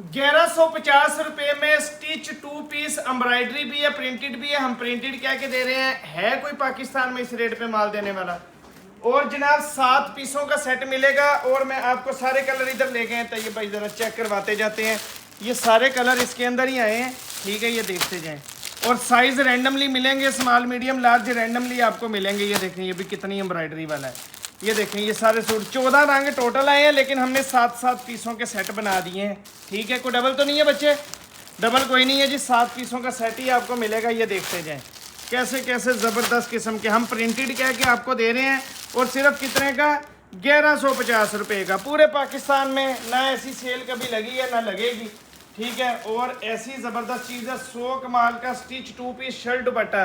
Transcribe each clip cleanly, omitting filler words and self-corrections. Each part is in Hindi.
1150 में स्टिच 2 पीस एम्ब्रॉयडरी भी है, प्रिंटेड भी है। हम प्रिंटेड क्या के दे रहे हैं, है कोई पाकिस्तान में इस रेट पे माल देने वाला। और जनाब 7 पीसों का सेट मिलेगा। और मैं आपको सारे कलर इधर लेके आए, तो ये भाई जरा चेक करवाते जाते हैं। ये सारे कलर इसके अंदर ही आए हैं, ठीक है, ये देखते जाएं। और साइज रैंडमली मिलेंगे, स्मॉल मीडियम लार्ज रैंडमली आपको मिलेंगे। ये देखें, ये भी कितनी एम्ब्रॉयडरी वाला है। ये देखें, ये सारे सूट 14 रंग टोटल आए हैं, लेकिन हमने 7-7 पीसों के सेट बना दिए हैं, ठीक है। कोई डबल तो नहीं है बच्चे, डबल कोई नहीं है जी, 7 पीसों का सेट ही आपको मिलेगा। ये देखते जाएं कैसे कैसे ज़बरदस्त किस्म के हम प्रिंटेड कह के आपको दे रहे हैं। और सिर्फ कितने का, 1150 रुपये का। पूरे पाकिस्तान में ना ऐसी सेल कभी लगी है ना लगेगी, ठीक है। और ऐसी ज़बरदस्त चीज़ है, 100 कमाल का स्टिच 2 पीस शर्ट दुपट्टा।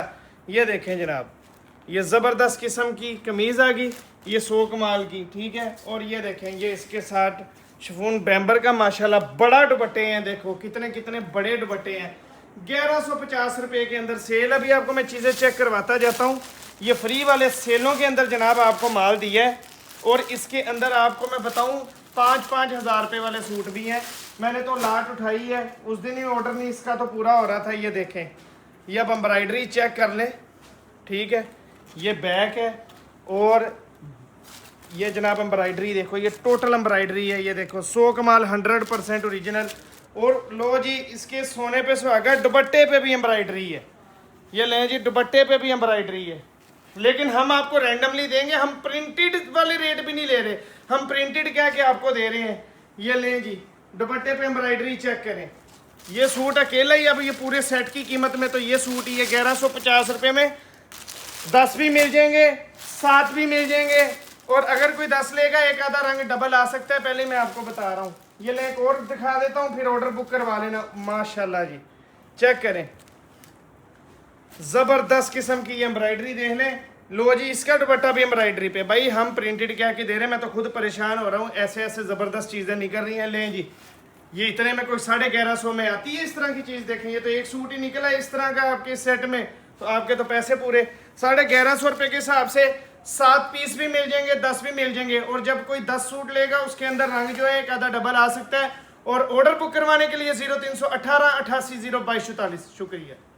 ये देखें जनाब, ये ज़बरदस्त किस्म की कमीज़ आ गई, ये 100 कमाल की, ठीक है। और ये देखें, ये इसके साथ शिफॉन बैम्बर का माशाल्लाह बड़ा दुपट्टे हैं। देखो कितने कितने बड़े दुपट्टे हैं। 1150 रुपये के अंदर सेल। अभी आपको मैं चीज़ें चेक करवाता जाता हूँ। ये फ्री वाले सेलों के अंदर जनाब आपको माल दिया है। और इसके अंदर आपको मैं बताऊँ 5-5 हज़ार रुपये वाले सूट भी हैं। मैंने तो लाट उठाई है, उस दिन ही ऑर्डर नहीं इसका तो पूरा हो रहा था। ये देखें, ये अब एम्ब्रॉयडरी चेक कर ले, ठीक है। ये बैक है और ये जनाब एम्ब्रॉयडरी देखो, ये टोटल एम्ब्रॉयडरी है। ये देखो 100 कमाल 100% ओरिजिनल। और लो जी, इसके सोने पे सुहागा, दुपट्टे पे भी एम्ब्रॉयडरी है। ये लें जी, दुपट्टे पे भी एम्ब्रॉयडरी है। लेकिन हम आपको रैंडमली देंगे, हम प्रिंटेड वाले रेट भी नहीं ले रहे, हम प्रिंटेड क्या के आपको दे रहे हैं। ये लें जी, दुपट्टे पे एम्ब्रॉयडरी चेक करें। ये सूट अकेला ही, अब ये पूरे सेट की कीमत में तो ये सूट ही है 1150 रुपये में। 10 भी मिल जाएंगे, 7 भी मिल जाएंगे। और अगर कोई 10 लेगा, एक आधा रंग डबल आ सकता है, पहले मैं आपको बता रहा हूँ। ये ले एक और दिखा देता हूँ, फिर ऑर्डर बुक करवा लेना। माशाल्लाह जी, चेक करें, ज़बरदस्त किस्म की एम्ब्रॉयडरी देख लें। लो जी, इसका दुपट्टा भी एम्ब्रॉयडरी पे। भाई हम प्रिंटेड क्या के दे रहे हैं, मैं तो खुद परेशान हो रहा हूँ, ऐसे ऐसे ज़बरदस्त चीज़ें निकल रही हैं। लें जी, ये इतने में कोई 1150 में आती है इस तरह की चीज़। देखें, ये तो एक सूट ही निकला है इस तरह का आपके सेट में, तो आपके तो पैसे पूरे। 1150 रुपये के हिसाब से 7 पीस भी मिल जाएंगे, 10 भी मिल जाएंगे। और जब कोई 10 सूट लेगा, उसके अंदर रंग जो है एक आधा डबल आ सकता है। और ऑर्डर बुक करवाने के लिए 0318 88 022 44। शुक्रिया।